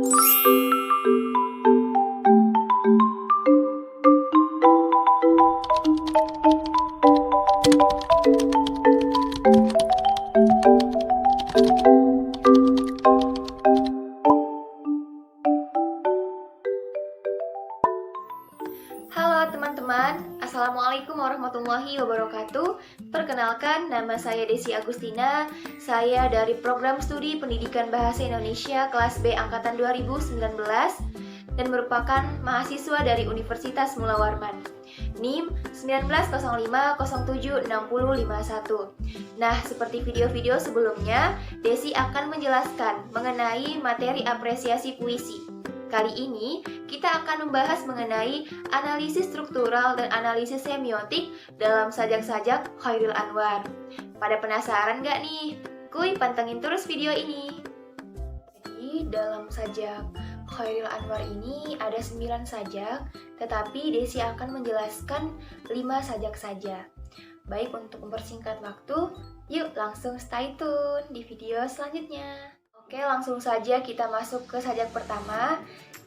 Halo teman-teman, Assalamualaikum warahmatullahi wabarakatuh. Perkenalkan, nama saya Desi Agustina. Saya dari Program Studi Pendidikan Bahasa Indonesia kelas B Angkatan 2019 dan merupakan mahasiswa dari Universitas Mula Warman. NIM 1905076051. Nah, seperti video-video sebelumnya, Desi akan menjelaskan mengenai materi apresiasi puisi. Kali ini, kita akan membahas mengenai analisis struktural dan analisis semiotik dalam sajak-sajak Chairil Anwar. Pada penasaran nggak nih? Kuy, pantengin terus video ini. Jadi, dalam sajak Chairil Anwar ini ada 9 sajak, tetapi Desi akan menjelaskan 5 sajak saja. Baik, untuk mempersingkat waktu, yuk langsung stay tune di video selanjutnya. Oke, langsung saja kita masuk ke sajak pertama.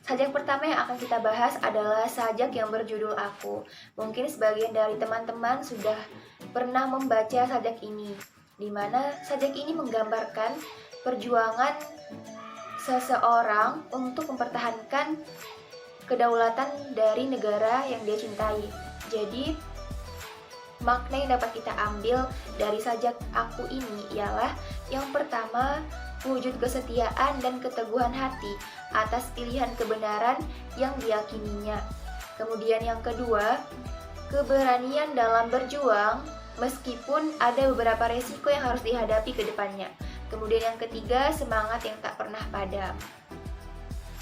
Sajak pertama yang akan kita bahas adalah sajak yang berjudul Aku. Mungkin sebagian dari teman-teman sudah pernah membaca sajak ini, di mana sajak ini menggambarkan perjuangan seseorang untuk mempertahankan kedaulatan dari negara yang dia cintai. Jadi, makna yang dapat kita ambil dari sajak Aku ini ialah yang pertama, wujud kesetiaan dan keteguhan hati atas pilihan kebenaran yang diyakininya. Kemudian yang kedua, keberanian dalam berjuang meskipun ada beberapa resiko yang harus dihadapi ke depannya. Kemudian yang ketiga, semangat yang tak pernah padam.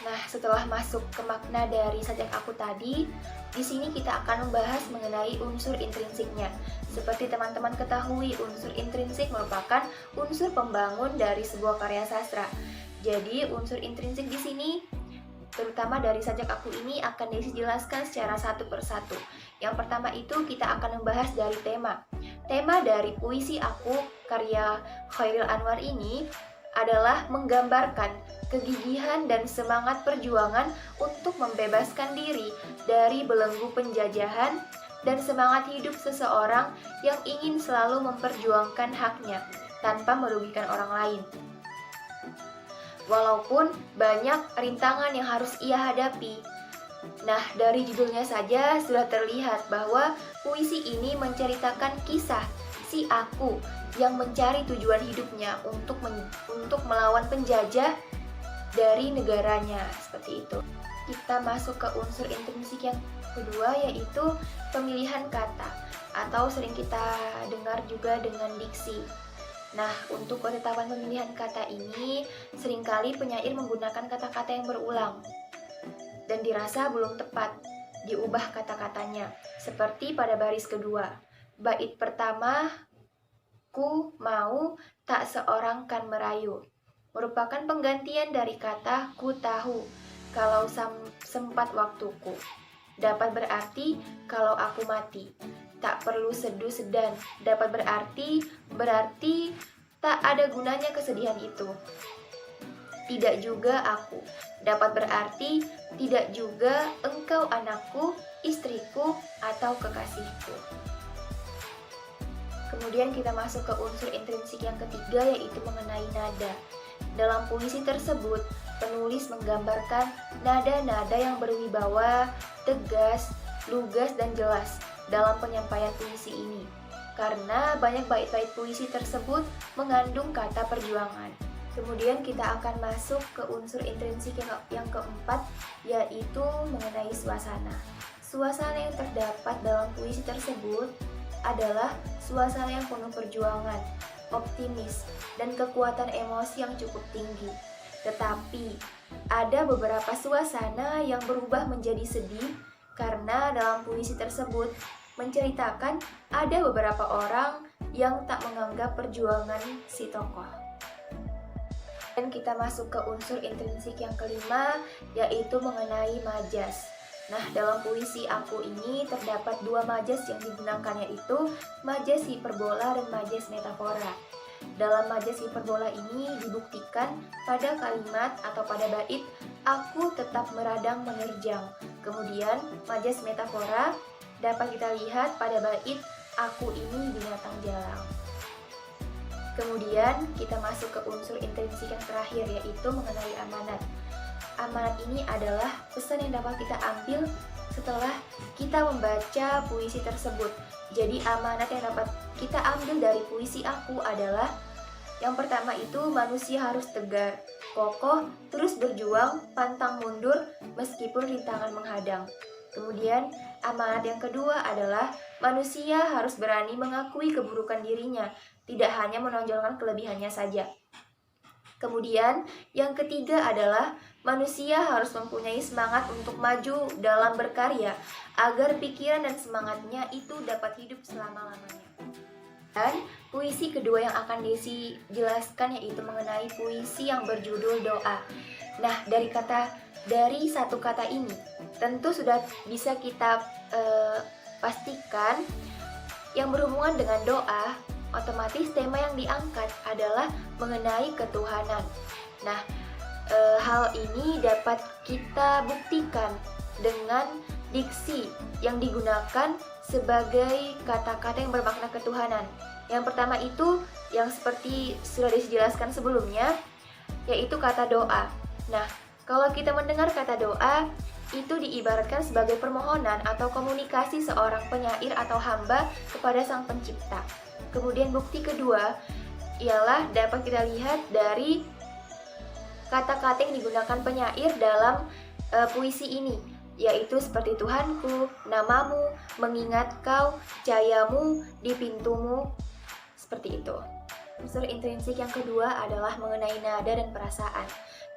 Nah, setelah masuk ke makna dari sajak Aku tadi, di sini kita akan membahas mengenai unsur intrinsiknya. Seperti teman-teman ketahui, unsur intrinsik merupakan unsur pembangun dari sebuah karya sastra. Jadi, unsur intrinsik di sini, terutama dari sajak Aku ini, akan dijelaskan secara satu persatu. Yang pertama itu kita akan membahas dari tema. Tema dari puisi Aku, karya Chairil Anwar ini adalah menggambarkan kegigihan dan semangat perjuangan untuk membebaskan diri dari belenggu penjajahan dan semangat hidup seseorang yang ingin selalu memperjuangkan haknya tanpa merugikan orang lain. Walaupun banyak rintangan yang harus ia hadapi. Nah, dari judulnya saja sudah terlihat bahwa puisi ini menceritakan kisah si Aku yang mencari tujuan hidupnya untuk melawan penjajah dari negaranya, seperti itu. Kita masuk ke unsur intrinsik yang kedua, yaitu pemilihan kata atau sering kita dengar juga dengan diksi. Nah, untuk ketetapan pemilihan kata ini seringkali penyair menggunakan kata-kata yang berulang dan dirasa belum tepat, diubah kata-katanya, seperti pada baris kedua. Bait pertama, ku mau tak seorang kan merayu, merupakan penggantian dari kata ku tahu kalau sempat waktuku. Dapat berarti kalau aku mati. Tak perlu seduh sedan. Dapat berarti tak ada gunanya kesedihan itu. Tidak juga aku. Dapat berarti tidak juga engkau anakku, istriku, atau kekasihku. Kemudian kita masuk ke unsur intrinsik yang ketiga, yaitu mengenai nada. Dalam puisi tersebut, penulis menggambarkan nada-nada yang berwibawa, tegas, lugas, dan jelas dalam penyampaian puisi ini. Karena banyak bait-bait puisi tersebut mengandung kata perjuangan. Kemudian kita akan masuk ke unsur intrinsik yang keempat, yaitu mengenai suasana. Suasana yang terdapat dalam puisi tersebut adalah suasana yang penuh perjuangan, optimis, dan kekuatan emosi yang cukup tinggi. Tetapi, ada beberapa suasana yang berubah menjadi sedih karena dalam puisi tersebut menceritakan ada beberapa orang yang tak menganggap perjuangan si tokoh. Dan kita masuk ke unsur intrinsik yang kelima, yaitu mengenai majas. Nah, dalam puisi Aku ini terdapat dua majas yang digunakannya, yaitu majas hiperbola dan majas metafora. Dalam majas hiperbola ini dibuktikan pada kalimat atau pada bait aku tetap meradang menerjang. Kemudian majas metafora dapat kita lihat pada bait aku ini binatang jalang. Kemudian kita masuk ke unsur intrinsik yang terakhir, yaitu mengenai amanat. Amanat ini adalah pesan yang dapat kita ambil setelah kita membaca puisi tersebut. Jadi amanat yang dapat kita ambil dari puisi aku adalah yang pertama itu manusia harus tegar, kokoh, terus berjuang, pantang mundur meskipun rintangan menghadang. Kemudian amanat yang kedua adalah manusia harus berani mengakui keburukan dirinya, tidak hanya menonjolkan kelebihannya saja. Kemudian yang ketiga adalah manusia harus mempunyai semangat untuk maju dalam berkarya agar pikiran dan semangatnya itu dapat hidup selama-lamanya. Dan puisi kedua yang akan Desi jelaskan yaitu mengenai puisi yang berjudul doa. Nah, dari satu kata ini tentu sudah bisa kita pastikan yang berhubungan dengan doa, otomatis tema yang diangkat adalah mengenai ketuhanan. Nah, hal ini dapat kita buktikan dengan diksi yang digunakan sebagai kata-kata yang bermakna ketuhanan. Yang pertama itu yang seperti sudah dijelaskan sebelumnya, yaitu kata doa. Nah, kalau kita mendengar kata doa, itu diibaratkan sebagai permohonan atau komunikasi seorang penyair atau hamba kepada Sang Pencipta. Kemudian bukti kedua ialah dapat kita lihat dari kata-kata yang digunakan penyair dalam puisi ini, yaitu seperti Tuhanku, namamu, mengingat kau, cahayamu di pintumu, seperti itu. Unsur intrinsik yang kedua adalah mengenai nada dan perasaan.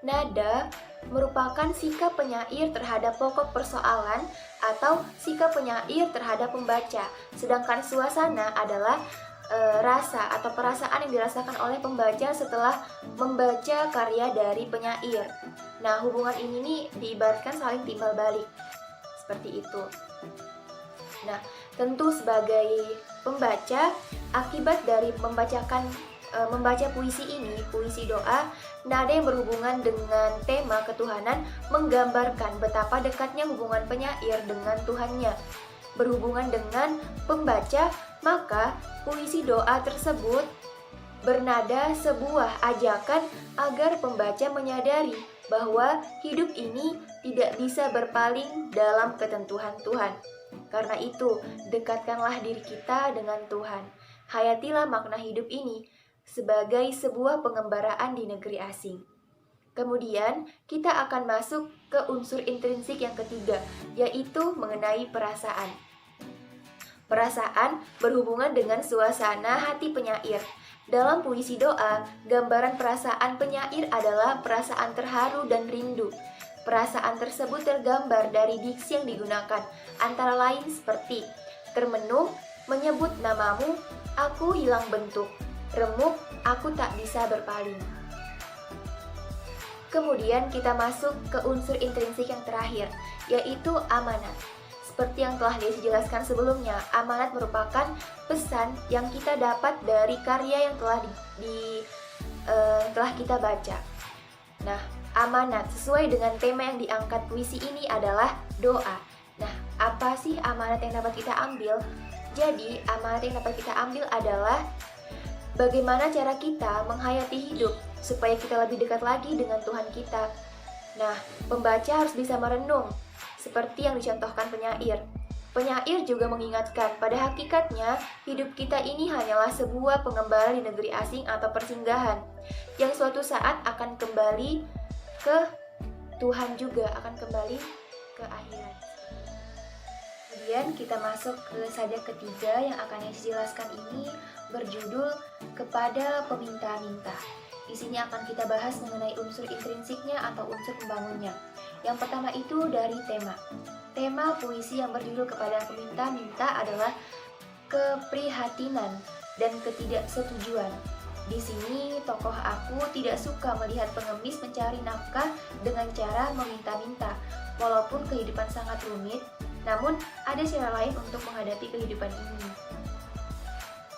Nada merupakan sikap penyair terhadap pokok persoalan atau sikap penyair terhadap pembaca, sedangkan suasana adalah rasa atau perasaan yang dirasakan oleh pembaca setelah membaca karya dari penyair. Nah, hubungan ini nih diibaratkan saling timbal balik, seperti itu. Nah, tentu sebagai pembaca, akibat dari membaca puisi ini, puisi doa, nada yang berhubungan dengan tema ketuhanan menggambarkan betapa dekatnya hubungan penyair dengan Tuhannya. Berhubungan dengan pembaca, maka puisi doa tersebut bernada sebuah ajakan agar pembaca menyadari bahwa hidup ini tidak bisa berpaling dalam ketentuan Tuhan. Karena itu, dekatkanlah diri kita dengan Tuhan. Hayatilah makna hidup ini sebagai sebuah pengembaraan di negeri asing. Kemudian, kita akan masuk ke unsur intrinsik yang ketiga, yaitu mengenai perasaan. Perasaan berhubungan dengan suasana hati penyair. Dalam puisi doa, gambaran perasaan penyair adalah perasaan terharu dan rindu. Perasaan tersebut tergambar dari diksi yang digunakan, antara lain seperti termenung, menyebut namamu, aku hilang bentuk, remuk, aku tak bisa berpaling. Kemudian kita masuk ke unsur intrinsik yang terakhir, yaitu amanat. Seperti yang telah dijelaskan sebelumnya, amanat merupakan pesan yang kita dapat dari karya yang telah kita baca. Nah, amanat sesuai dengan tema yang diangkat puisi ini adalah doa. Nah, apa sih amanat yang dapat kita ambil? Jadi, amanat yang dapat kita ambil adalah bagaimana cara kita menghayati hidup supaya kita lebih dekat lagi dengan Tuhan kita. Nah, pembaca harus bisa merenung seperti yang dicontohkan penyair. Penyair juga mengingatkan pada hakikatnya hidup kita ini hanyalah sebuah pengembara di negeri asing atau persinggahan yang suatu saat akan kembali ke Tuhan juga, akan kembali ke akhirat. Kemudian kita masuk ke sajak ketiga yang akan dijelaskan ini berjudul Kepada Peminta-Minta. Di sini akan kita bahas mengenai unsur intrinsiknya atau unsur pembangunnya. Yang pertama itu dari tema. Tema puisi yang berjudul Kepada Peminta-Minta adalah keprihatinan dan ketidaksetujuan. Di sini tokoh aku tidak suka melihat pengemis mencari nafkah dengan cara meminta-minta. Walaupun kehidupan sangat rumit, namun ada cara lain untuk menghadapi kehidupan ini.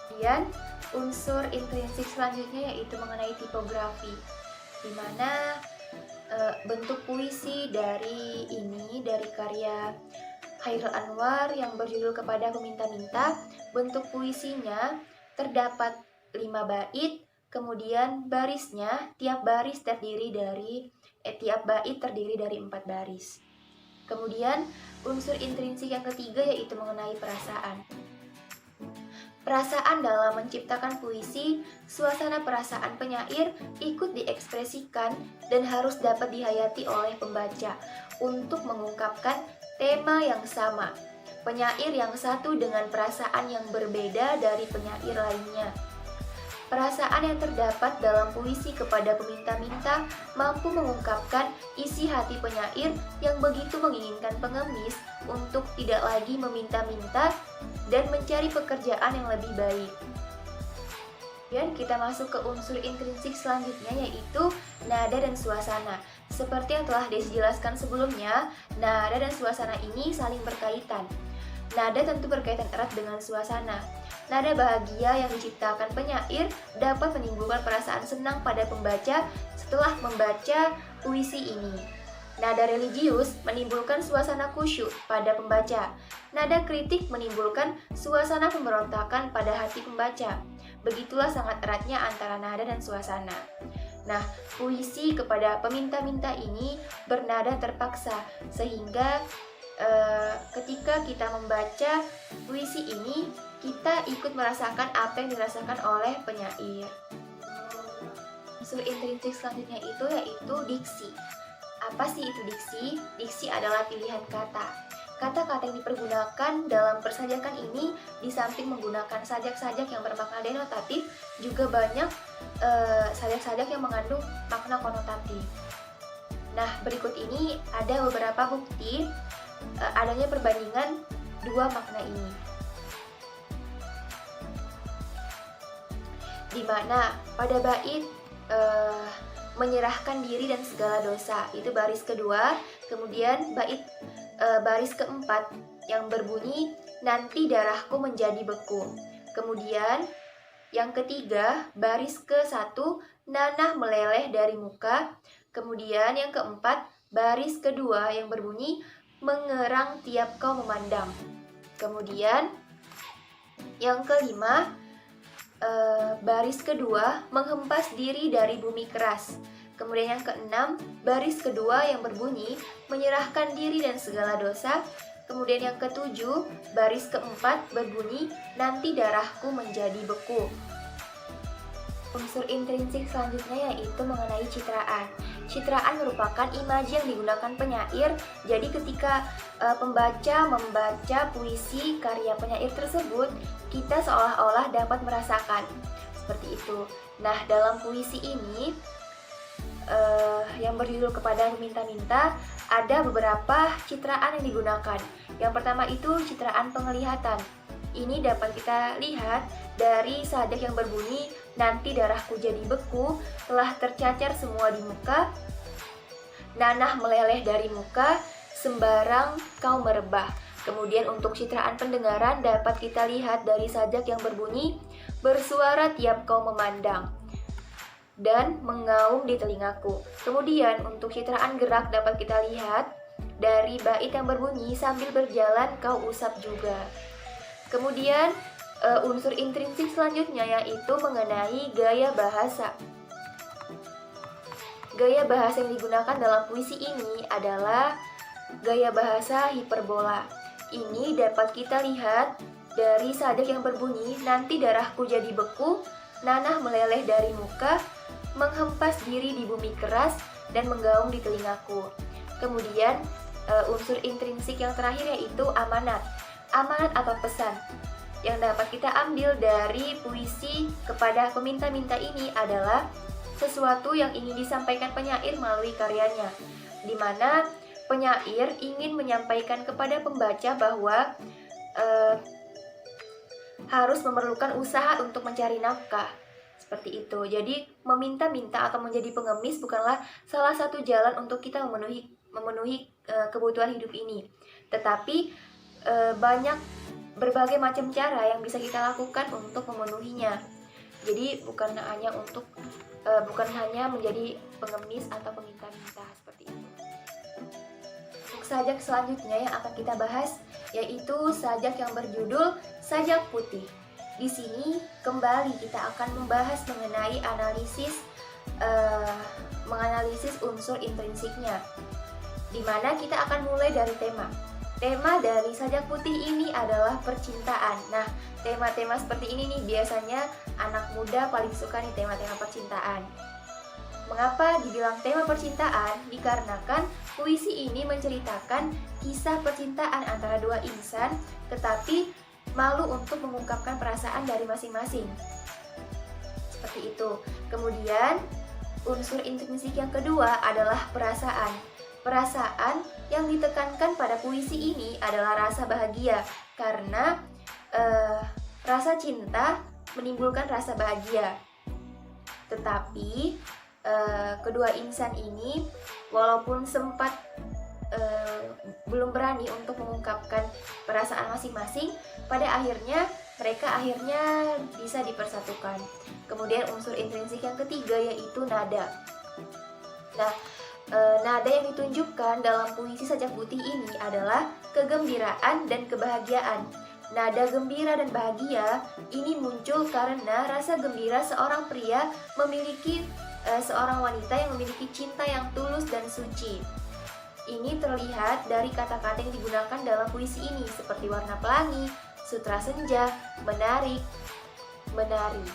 Kemudian unsur intrinsik selanjutnya yaitu mengenai tipografi, di mana bentuk puisi dari karya Chairul Anwar yang berjudul Kepada Peminta-Minta. Bentuk puisinya terdapat 5 bait, kemudian barisnya tiap bait terdiri dari 4 baris. Kemudian unsur intrinsik yang ketiga yaitu mengenai perasaan. Perasaan dalam menciptakan puisi, suasana perasaan penyair ikut diekspresikan dan harus dapat dihayati oleh pembaca untuk mengungkapkan tema yang sama. Penyair yang satu dengan perasaan yang berbeda dari penyair lainnya. Perasaan yang terdapat dalam puisi Kepada Peminta-Minta mampu mengungkapkan isi hati penyair yang begitu menginginkan pengemis untuk tidak lagi meminta-minta dan mencari pekerjaan yang lebih baik. Dan kita masuk ke unsur intrinsik selanjutnya yaitu nada dan suasana. Seperti yang telah dijelaskan sebelumnya, nada dan suasana ini saling berkaitan. Nada tentu berkaitan erat dengan suasana. Nada bahagia yang diciptakan penyair dapat menimbulkan perasaan senang pada pembaca setelah membaca puisi ini. Nada religius menimbulkan suasana khusyuk pada pembaca. Nada kritik menimbulkan suasana pemberontakan pada hati pembaca. Begitulah sangat eratnya antara nada dan suasana. Nah, puisi Kepada Peminta-Minta ini bernada terpaksa, sehingga ketika kita membaca puisi ini, kita ikut merasakan apa yang dirasakan oleh penyair. Unsur intrinsik selanjutnya yaitu diksi. Apa sih itu diksi? Diksi adalah pilihan kata. Kata-kata yang dipergunakan dalam persajakan ini di samping menggunakan sajak-sajak yang bermakna denotatif, juga banyak sajak-sajak yang mengandung makna konotatif. Nah, berikut ini ada beberapa bukti adanya perbandingan dua makna ini. Di mana pada bait menyerahkan diri dan segala dosa, itu baris kedua. Kemudian bait baris keempat yang berbunyi nanti darahku menjadi beku. Kemudian yang ketiga baris ke-1 nanah meleleh dari muka. Kemudian yang keempat baris kedua yang berbunyi mengerang tiap kau memandang. Kemudian yang kelima baris kedua menghempas diri dari bumi keras. Kemudian yang keenam baris kedua yang berbunyi menyerahkan diri dan segala dosa. Kemudian yang ketujuh baris keempat berbunyi nanti darahku menjadi beku. Unsur intrinsik selanjutnya yaitu mengenai citraan. Citraan merupakan imaji yang digunakan penyair. Jadi ketika pembaca membaca puisi karya penyair tersebut, kita seolah-olah dapat merasakan seperti itu. Nah, dalam puisi ini yang berjudul Kepada Peminta-Minta ada beberapa citraan yang digunakan. Yang pertama itu citraan penglihatan. Ini dapat kita lihat dari sajak yang berbunyi nanti darahku jadi beku, telah tercacar semua di muka, nanah meleleh dari muka, sembarang kau merebah. Kemudian untuk citraan pendengaran dapat kita lihat dari sajak yang berbunyi bersuara tiap kau memandang dan mengaum di telingaku. Kemudian untuk citraan gerak dapat kita lihat dari bait yang berbunyi sambil berjalan kau usap juga. Kemudian unsur intrinsik selanjutnya yaitu mengenai gaya bahasa. Gaya bahasa yang digunakan dalam puisi ini adalah gaya bahasa hiperbola. Ini dapat kita lihat dari sajak yang berbunyi nanti darahku jadi beku, nanah meleleh dari muka, menghempas diri di bumi keras, dan menggaung di telingaku. Kemudian unsur intrinsik yang terakhir yaitu amanat. Amanat atau pesan yang dapat kita ambil dari puisi Kepada Peminta-Minta ini adalah sesuatu yang ingin disampaikan penyair melalui karyanya, di mana penyair ingin menyampaikan kepada pembaca bahwa harus memerlukan usaha untuk mencari nafkah. Seperti itu. Jadi meminta-minta atau menjadi pengemis bukanlah salah satu jalan untuk kita memenuhi kebutuhan hidup ini. Tetapi banyak berbagai macam cara yang bisa kita lakukan untuk memenuhinya. Jadi bukan hanya menjadi pengemis atau peminta-minta seperti itu. Untuk sajak selanjutnya yang akan kita bahas yaitu sajak yang berjudul sajak putih. Di sini kembali kita akan membahas mengenai menganalisis unsur intrinsiknya, di mana kita akan mulai dari tema. Tema dari sajak putih ini adalah percintaan. Nah, tema-tema seperti ini nih biasanya anak muda paling suka nih tema-tema percintaan. Mengapa dibilang tema percintaan? Dikarenakan puisi ini menceritakan kisah percintaan antara dua insan, tetapi malu untuk mengungkapkan perasaan dari masing-masing. Seperti itu. Kemudian, unsur intrinsik yang kedua adalah perasaan. Perasaan yang ditekankan pada puisi ini adalah rasa bahagia, karena rasa cinta menimbulkan rasa bahagia. Tetapi kedua insan ini walaupun sempat belum berani untuk mengungkapkan perasaan masing-masing, pada akhirnya mereka bisa dipersatukan. Kemudian unsur intrinsik yang ketiga yaitu nada. Nah, nada yang ditunjukkan dalam puisi sajak putih ini adalah kegembiraan dan kebahagiaan. Nada gembira dan bahagia ini muncul karena rasa gembira seorang pria memiliki seorang wanita yang memiliki cinta yang tulus dan suci. Ini terlihat dari kata-kata yang digunakan dalam puisi ini seperti warna pelangi, sutra senja, menarik, menari.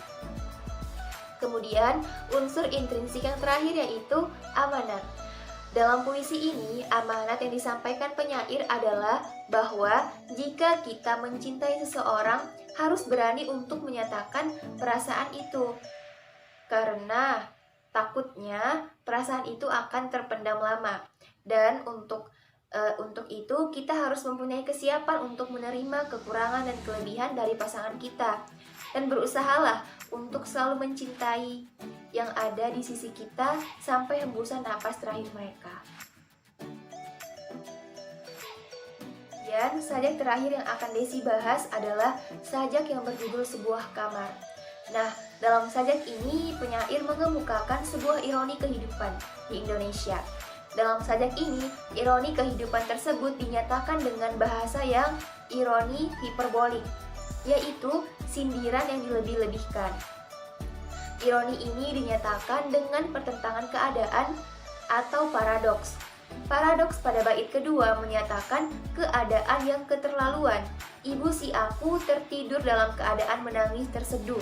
Kemudian unsur intrinsik yang terakhir yaitu amanat. Dalam puisi ini, amanat yang disampaikan penyair adalah bahwa jika kita mencintai seseorang, harus berani untuk menyatakan perasaan itu. Karena takutnya perasaan itu akan terpendam lama. Dan untuk itu kita harus mempunyai kesiapan untuk menerima kekurangan dan kelebihan dari pasangan kita. Dan berusahalah untuk selalu mencintai yang ada di sisi kita sampai hembusan napas terakhir mereka. Dan sajak terakhir yang akan Desi bahas adalah sajak yang berjudul Sebuah Kamar. Nah, dalam sajak ini penyair mengemukakan sebuah ironi kehidupan di Indonesia. Dalam sajak ini, ironi kehidupan tersebut dinyatakan dengan bahasa yang ironi hiperbolik, yaitu sindiran yang dilebih-lebihkan. Ironi ini dinyatakan dengan pertentangan keadaan atau paradoks. Paradoks pada bait kedua menyatakan keadaan yang keterlaluan. Ibu si aku tertidur dalam keadaan menangis terseduh.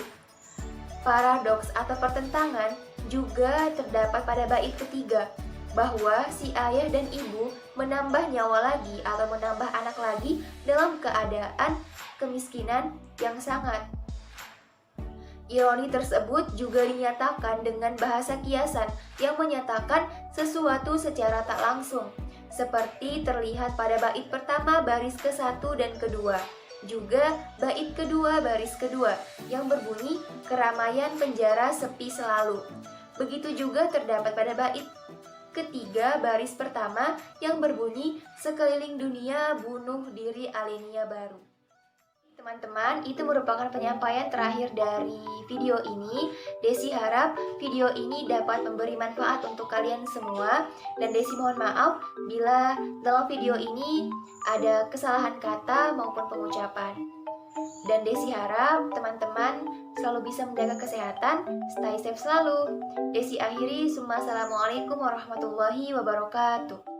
Paradoks atau pertentangan juga terdapat pada bait ketiga, bahwa si ayah dan ibu menambah nyawa lagi atau menambah anak lagi dalam keadaan kemiskinan yang sangat. Ironi tersebut juga dinyatakan dengan bahasa kiasan yang menyatakan sesuatu secara tak langsung, seperti terlihat pada bait pertama baris ke-1 dan kedua. Juga bait kedua baris kedua yang berbunyi keramaian penjara sepi selalu. Begitu juga terdapat pada bait ketiga baris pertama yang berbunyi sekeliling dunia bunuh diri alenia baru. Teman-teman, itu merupakan penyampaian terakhir dari video ini. Desi harap video ini dapat memberi manfaat untuk kalian semua. Dan Desi mohon maaf bila dalam video ini ada kesalahan kata maupun pengucapan. Dan Desi harap teman-teman selalu bisa menjaga kesehatan, stay safe selalu. Desi akhiri, assalamualaikum warahmatullahi wabarakatuh.